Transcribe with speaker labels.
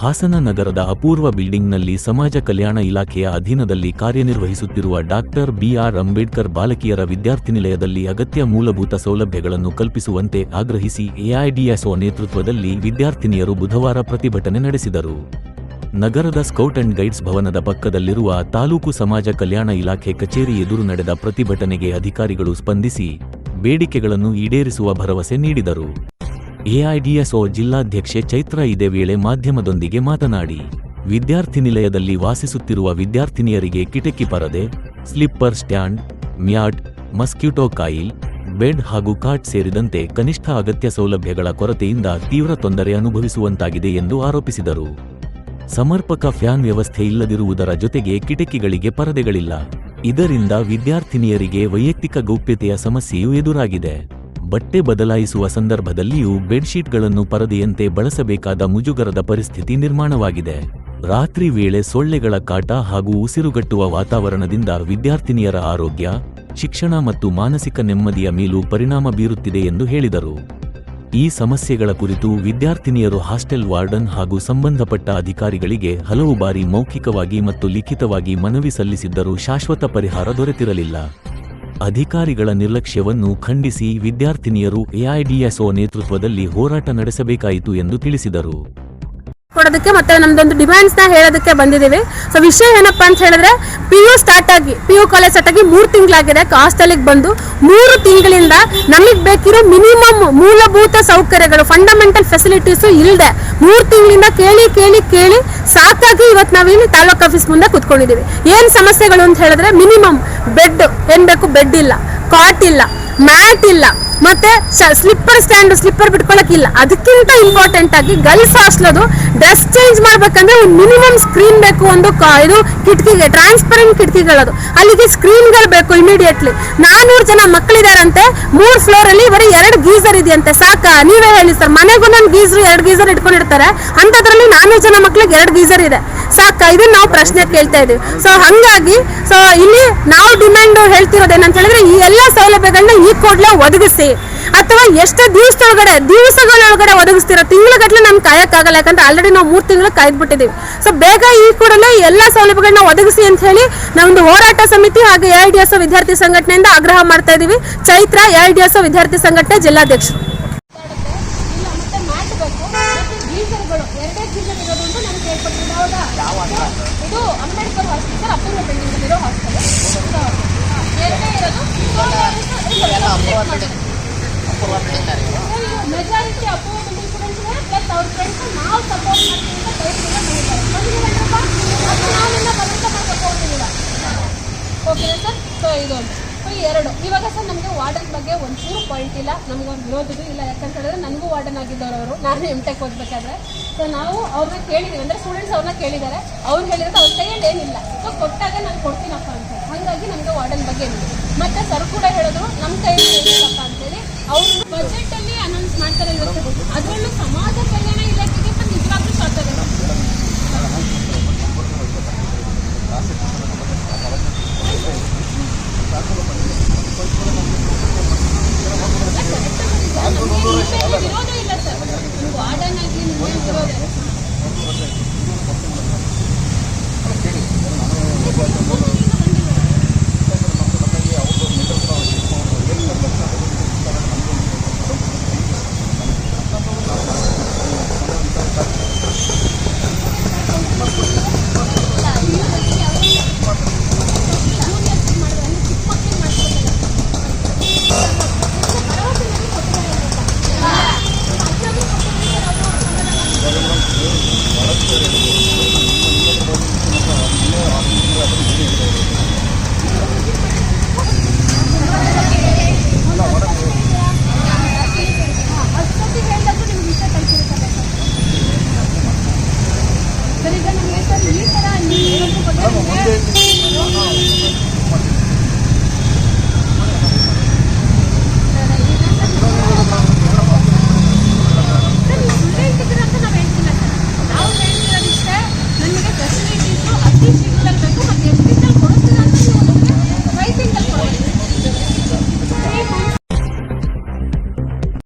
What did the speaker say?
Speaker 1: ಹಾಸನ ನಗರದ ಅಪೂರ್ವ ಬಿಲ್ಡಿಂಗ್ನಲ್ಲಿ ಸಮಾಜ ಕಲ್ಯಾಣ ಇಲಾಖೆಯ ಅಧೀನದಲ್ಲಿ ಕಾರ್ಯನಿರ್ವಹಿಸುತ್ತಿರುವ ಡಾಕ್ಟರ್ ಬಿಆರ್ ಅಂಬೇಡ್ಕರ್ ಬಾಲಕಿಯರ ವಿದ್ಯಾರ್ಥಿನಿಲಯದಲ್ಲಿ ಅಗತ್ಯ ಮೂಲಭೂತ ಸೌಲಭ್ಯಗಳನ್ನು ಕಲ್ಪಿಸುವಂತೆ ಆಗ್ರಹಿಸಿ ಎಐಡಿಎಸ್ಒ ನೇತೃತ್ವದಲ್ಲಿ ವಿದ್ಯಾರ್ಥಿನಿಯರು ಬುಧವಾರ ಪ್ರತಿಭಟನೆ ನಡೆಸಿದರು. ನಗರದ ಸ್ಕೌಟ್ ಅಂಡ್ ಗೈಡ್ಸ್ ಭವನದ ಪಕ್ಕದಲ್ಲಿರುವ ತಾಲೂಕು ಸಮಾಜ ಕಲ್ಯಾಣ ಇಲಾಖೆ ಕಚೇರಿ ಎದುರು ನಡೆದ ಪ್ರತಿಭಟನೆಗೆ ಅಧಿಕಾರಿಗಳು ಸ್ಪಂದಿಸಿ ಬೇಡಿಕೆಗಳನ್ನು ಈಡೇರಿಸುವ ಭರವಸೆ ನೀಡಿದರು. ಎಐಡಿಎಸ್ಒ ಜಿಲ್ಲಾಧ್ಯಕ್ಷೆ ಚೈತ್ರ ಇದೇ ವೇಳೆ ಮಾಧ್ಯಮದೊಂದಿಗೆ ಮಾತನಾಡಿ, ವಿದ್ಯಾರ್ಥಿನಿಲಯದಲ್ಲಿ ವಾಸಿಸುತ್ತಿರುವ ವಿದ್ಯಾರ್ಥಿನಿಯರಿಗೆ ಕಿಟಕಿ ಪರದೆ, slipper stand, mat, mosquito coil, bed ಹಾಗೂ ಕಾಟ್ ಸೇರಿದಂತೆ ಕನಿಷ್ಠ ಅಗತ್ಯ ಸೌಲಭ್ಯಗಳ ಕೊರತೆಯಿಂದ ತೀವ್ರ ತೊಂದರೆ ಅನುಭವಿಸುವಂತಾಗಿದೆ ಎಂದು ಆರೋಪಿಸಿದರು. ಸಮರ್ಪಕ ಫ್ಯಾನ್ ವ್ಯವಸ್ಥೆ ಇಲ್ಲದಿರುವುದರ ಜೊತೆಗೆ ಕಿಟಕಿಗಳಿಗೆ ಪರದೆಗಳಿಲ್ಲ. ಇದರಿಂದ ವಿದ್ಯಾರ್ಥಿನಿಯರಿಗೆ ವೈಯಕ್ತಿಕ ಗೌಪ್ಯತೆಯ ಸಮಸ್ಯೆಯೂ ಎದುರಾಗಿದೆ. ಬಟ್ಟೆ ಬದಲಾಯಿಸುವ ಸಂದರ್ಭದಲ್ಲಿಯೂ ಬೆಡ್ಶೀಟ್ಗಳನ್ನು ಪರದೆಯಂತೆ ಬಳಸಬೇಕಾದ ಮುಜುಗರದ ಪರಿಸ್ಥಿತಿ ನಿರ್ಮಾಣವಾಗಿದೆ. ರಾತ್ರಿ ವೇಳೆ ಸೊಳ್ಳೆಗಳ ಕಾಟ ಹಾಗೂ ಉಸಿರುಗಟ್ಟುವ ವಾತಾವರಣದಿಂದ ವಿದ್ಯಾರ್ಥಿನಿಯರ ಆರೋಗ್ಯ, ಶಿಕ್ಷಣ ಮತ್ತು ಮಾನಸಿಕ ನೆಮ್ಮದಿಯ ಮೇಲೂ ಪರಿಣಾಮ ಬೀರುತ್ತಿದೆ ಎಂದು ಹೇಳಿದರು. ಈ ಸಮಸ್ಯೆಗಳ ಕುರಿತು ವಿದ್ಯಾರ್ಥಿನಿಯರು ಹಾಸ್ಟೆಲ್ ವಾರ್ಡನ್ ಹಾಗೂ ಸಂಬಂಧಪಟ್ಟ ಅಧಿಕಾರಿಗಳಿಗೆ ಹಲವು ಬಾರಿ ಮೌಖಿಕವಾಗಿ ಮತ್ತು ಲಿಖಿತವಾಗಿ ಮನವಿ ಸಲ್ಲಿಸಿದ್ದರೂ ಶಾಶ್ವತ ಪರಿಹಾರ ದೊರೆತಿರಲಿಲ್ಲ. ಅಧಿಕಾರಿಗಳ ನಿರ್ಲಕ್ಷ್ಯವನ್ನು ಖಂಡಿಸಿ ವಿದ್ಯಾರ್ಥಿನಿಯರು ಎಐಡಿಎಸ್ಒ ನೇತೃತ್ವದಲ್ಲಿ ಹೋರಾಟ ನಡೆಸಬೇಕಾಯಿತು ಎಂದು ತಿಳಿಸಿದರು.
Speaker 2: ಕೊಡೋದಕ್ಕೆ ಮತ್ತೆ ನಮ್ದೊಂದು ಡಿಮ್ಯಾಂಡ್ಸ್ ನ ಹೇಳೋದಕ್ಕೆ ಬಂದಿದ್ದೀವಿ. ಸೊ ವಿಷಯ ಏನಪ್ಪಾ ಅಂತ ಹೇಳಿದ್ರೆ, PU ಕಾಲೇಜ್ ಸ್ಟಾರ್ಟ್ ಆಗಿ 3 ತಿಂಗಳಾಗಿದೆ. ಹಾಸ್ಟೆಲ್ಗೆ ಬಂದು 3 ತಿಂಗಳಿಂದ ನಮಗೆ ಬೇಕಿರೋ ಮಿನಿಮಮ್ ಮೂಲಭೂತ ಸೌಕರ್ಯಗಳು, ಫಂಡಮೆಂಟಲ್ ಫೆಸಿಲಿಟೀಸು ಇಲ್ಲದೆ 3 ತಿಂಗಳಿಂದ ಕೇಳಿ ಸಾಕಾಗಿ ಇವತ್ತು ನಾವಿಲ್ಲಿ ತಾಲೂಕು ಆಫೀಸ್ ಮುಂದೆ ಕುತ್ಕೊಂಡಿದ್ದೀವಿ. ಏನ್ ಸಮಸ್ಯೆಗಳು ಅಂತ ಹೇಳಿದ್ರೆ, ಮಿನಿಮಮ್ ಬೆಡ್ ಏನ್ ಬೇಕು, ಬೆಡ್ ಇಲ್ಲ, ಕಾಟ್ ಇಲ್ಲ, ಮ್ಯಾಟ್ ಇಲ್ಲ, ಮತ್ತೆ ಸ್ಲಿಪ್ಪರ್ ಬಿಟ್ಕೊಳಕ್ಕಿಲ್ಲ. ಅದಕ್ಕಿಂತ ಇಂಪಾರ್ಟೆಂಟ್ ಆಗಿ ಗರ್ಲ್ಸ್ ಹಾಸ್ಟೆಲ್ ಡ್ರೆಸ್ ಚೇಂಜ್ ಮಾಡ್ಬೇಕಂದ್ರೆ ಒಂದು ಮಿನಿಮಮ್ ಸ್ಕ್ರೀನ್ ಬೇಕು. ಒಂದು ಇದು ಕಿಟಕಿಗೆ ಟ್ರಾನ್ಸ್ಪರೆಂಟ್ ಕಿಟಕಿಗಳದು, ಅಲ್ಲಿಗೆ ಸ್ಕ್ರೀನ್ಗಳು ಬೇಕು ಇಮಿಡಿಯೇಟ್ಲಿ. 400 ಜನ ಮಕ್ಕಳಿದಾರಂತೆ. 3 ಫ್ಲೋರ್ ಅಲ್ಲಿ ಬರೀ 2 ಗೀಸರ್ ಇದೆಯಂತೆ. ಸಾಕಾ? ನೀವೇ ಹೇಳಿ ಸರ್. ಮನೆಗೊಂದೊಂದು ಗೀಸರ್ 2 ಗೀಸರ್ ಇಟ್ಕೊಂಡಿರ್ತಾರೆ, ಅಂತದ್ರಲ್ಲಿ 400 ಜನ ಮಕ್ಳಿಗೆ 2 ಗೀಸರ್ ಇದೆ. ಸಾಕಾ? ಇದನ್ನ ನಾವು ಪ್ರಶ್ನೆ ಕೇಳ್ತಾ ಇದೀವಿ. ಸೊ ಹಂಗಾಗಿ ಇಲ್ಲಿ ನಾವು ಡಿಮ್ಯಾಂಡ್ ಹೇಳ್ತಿರೋದೇನಂತ ಹೇಳಿದ್ರೆ, ಈ ಎಲ್ಲಾ ಸೌಲಭ್ಯಗಳನ್ನ ಈ ಕೂಡಲೇ ಒದಗಿಸಿ, ಅಥವಾ ಎಷ್ಟು ದಿವಸಗಳೊಳಗಡೆ ಒದಗಿಸ್ತಿರೋ. ತಿಂಗಳಗಟ್ಟಲೆ ನಮ್ಗೆ ಕಾಯಕ್ಕಾಗಲ್ಲ, ಯಾಕಂದ್ರೆ ಆಲ್ರೆಡಿ ನಾವು 3 ತಿಂಗಳು ಕಾಯ್ದುಬಿಟ್ಟಿದ್ದೀವಿ. ಸೊ ಬೇಗ ಈ ಕೂಡಲೇ ಎಲ್ಲ ಸೌಲಭ್ಯಗಳನ್ನ ಒದಗಿಸಿ ಅಂತ ಹೇಳಿ ನಾವೊಂದು ಹೋರಾಟ ಸಮಿತಿ ಹಾಗೆ ಎಐಡಿಎಸ್ಒ ವಿದ್ಯಾರ್ಥಿ ಸಂಘಟನೆಯಿಂದ ಆಗ್ರಹ ಮಾಡ್ತಾ ಇದೀವಿ. ಚೈತ್ರ, ಎಐಡಿಎಸ್ಒ ವಿದ್ಯಾರ್ಥಿ ಸಂಘಟನೆ ಜಿಲ್ಲಾಧ್ಯಕ್ಷರು.
Speaker 3: ಮೆಜಾರಿಟಿ ಅಪೋರ್ಡ್ ಸ್ಟೂಡೆಂಟ್ಸ್ ಪ್ಲಸ್ ಅವ್ರ ಫ್ರೆಂಡ್ಸ್ ನಾವು ಸಪೋರ್ಟ್ ಮಾಡ್ತೀವಿ. Okay sir. ಸೊ ಇದು ಎರಡು. ಇವಾಗ ಸರ್ ನಮಗೆ ವಾರ್ಡನ್ ಬಗ್ಗೆ ಒಂಚೂರು ಪಾಯಿಂಟ್ ಇಲ್ಲ, ನಮಗೊಂದು ವಿರೋಧದ್ದು ಇಲ್ಲ. ಯಾಕಂತ ಹೇಳಿದ್ರೆ ನನಗೂ ವಾರ್ಡನ್ ಆಗಿದ್ದವರು ಅವರು, ನಾನು MTech ಓದಬೇಕಾದ್ರೆ. ಸೊ ನಾವು ಅವ್ರನ್ನ ಕೇಳಿದ್ದೀವಿ, ಅಂದರೆ ಸ್ಟೂಡೆಂಟ್ಸ್ ಅವ್ರನ್ನ ಕೇಳಿದ್ದಾರೆ. ಅವ್ರು ಹೇಳಿದ್ರೆ ಅವ್ರ ಕೈಯಲ್ಲಿ ಏನಿಲ್ಲ, ಸೊ ಕೊಟ್ಟಾಗ ನಾನು ಕೊಡ್ತೀನಪ್ಪ ಅಂತ. ಹಾಗಾಗಿ ನಮಗೆ ವಾರ್ಡನ್ ಬಗ್ಗೆ ಏನಿಲ್ಲ. ಮತ್ತು ಸರ್ ಕೂಡ ಹೇಳಿದ್ರು ನಮ್ಮ ಕೈಯಲ್ಲಿ ಏನಿಲ್ಲಪ್ಪ ಅಂತೇಳಿ. ಅವರು ಬಜೆಟಲ್ಲಿ ಅನೌನ್ಸ್ ಮಾಡ್ತಾರೆ.